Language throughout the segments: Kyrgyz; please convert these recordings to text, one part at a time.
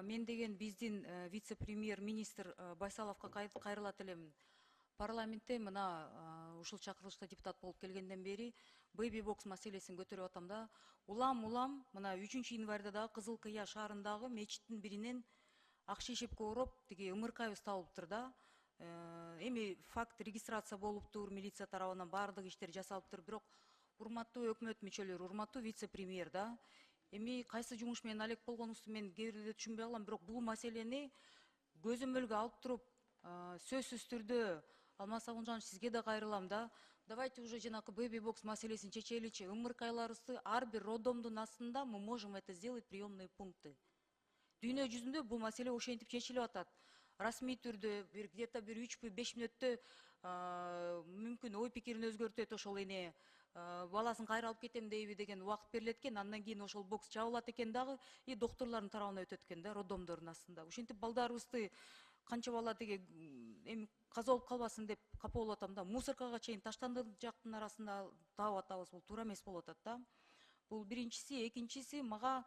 Мен деген биздин вице-премьер министр Байсаловго кайрылат элем. Парламентте мына ушул чакырылышта депутат болуп келгенден бери бэби бокс маселесин көтөрүп атам да. Улам мына 3 январда дагы Кызыл Кыя шаарындагы мечиттин биринен ак шейшепке ороп тиги ымыркайыбыз табылыптыр да. Эми факт регистрация болуптур, милиция тарабынан баардык иштер жасалыптыр. Бирок урматтуу өкмөт мүчөлөрү, урматтуу вице-премьер да. Эми кайсы жумуш менен алек болгонуңузду мен кээ бирде түшүнбөй калам, бирок бул маселени көзөмөлгө алып туруп, сөзсүз түрдө Алмаз Сагунжанович сизге да кайрылам да. Давайте уже жанакы бэби бокс маселесин чечеличи. Ымыркайларыбызды ар бир роддомдун астында мы можем это сделать, приемные пункты. Дүйнө жүзүндө бул маселе ошентип чечилип атат. Расмий түрдө где-то 3-5 мүнөттө мүмкүн ой пикирин өзгөртөт ошол эне, баласын кайра алып кетем дейби деген убакыт берилет экен, андан кийин ошол бокс жабылат экен дагы, и доктурлардын тарабына өтөт экен да, роддомдордун астында. Ушинтип балдарыбызды канча бала тиги эми каза болуп калбасын деп капа болуп атам да. Мусоркага чейин таштандык жактын арасында таап атабыз, бул туура эмес болуп атат да. Бул биринчиси, экинчиси, мага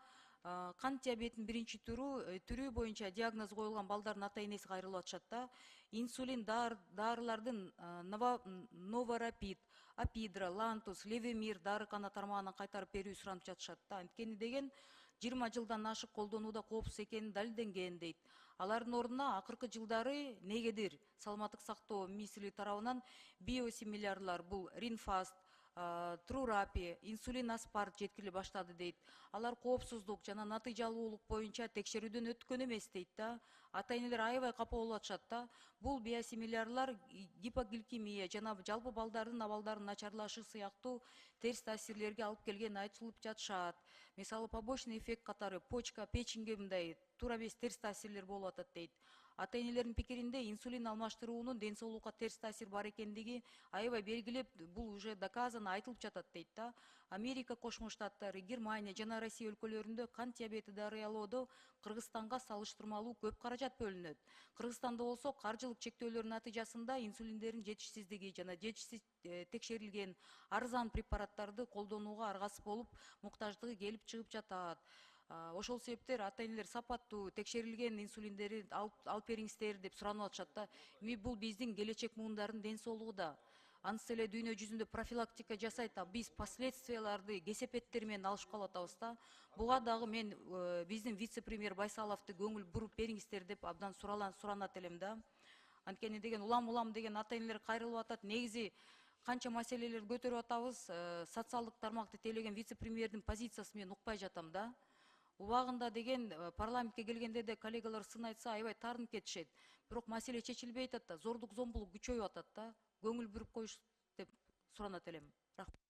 кант диабетинин биринчи түрү боюнча диагноз коюлган балдардын ата энеси кайрылып атышат да. Инсулин дарылардын Новорапид, Апидра, Лантус, Левемир дарыкана тармагынан кайтарып берүү суранып жатышат да. Анткени деген 20 жылдан ашык колдонууда коопсуз экени далилденген дейт. Алардын ордуна акыркы жылдары негедир саламаттык сактоо министрлиги тарабынан биосимилярлар, бул Ринфаст, Трурапи, инсулин аспарт жеткириле баштады дейт. Алар коопсуздук жана натыйжалуулук боюнча текшерүүдөн өткөн эмес дейт да. Ата энелер аябай капа болуп атышат да. Бул биосимилярлар гипогликемия жана жалпы балдардын абалдарынын начарлашы сыяктуу терс таасирлерге алып келгени айтылып жатышат. Мисалы побочный эффект катары почка, печенге мындай туура эмес терс таасирлер болуп атат дейт. Ата энелердин пикиринде инсулин алмаштыруунун ден соолукка терс таасир бар экендиги аябай белгилеп, бул уже доказано айтылып жатат дейт да. Америка Кошмо Штаттары, Германия жана Россия өлкөлөрүндө кант диабети дарыялоодо Кыргызстанга салыштырмалуу көп каражат бөлүнөт. Кыргызстанда болсо каржылык чектөөлөрдүн натыйжасында инсулиндердин жетишсиздиги жана жетишсиз текшерилген арзан препараттарды колдонууга аргасыз болуп, муктаждыгы келип чыгып жатат. Ошол себептен ата энелер сапаттуу текшерилген инсулиндерди алып бериңиздер деп суранып атышат да. Эми бул биздин келечек муундардын ден соолугу да. Ансыз эле дүйнө жүзүндө профилактика жасайт, а биз последствияларды кесепеттер менен алышып калып атабыз да. Буга дагы мен биздин вице-премьер Байсаловду көңүл буруп бериңиздер деп абдан суранат элем да. Анткени деген улам деген ата энелер кайрылып атат. Негизи канча маселелерди көтөрүп атабыз, социалдык тармакты тейлеген вице-премьердин позициясын мен укпай жатам да. Убагында деген парламентке келгенде де коллегалар сын айтса аябай таарынып кетишет. Бирок маселе чечилбей атат да, зордук зомбулук күчөйүп атат да. Көңүл буруп коюш деп суранат элем. Рахмат.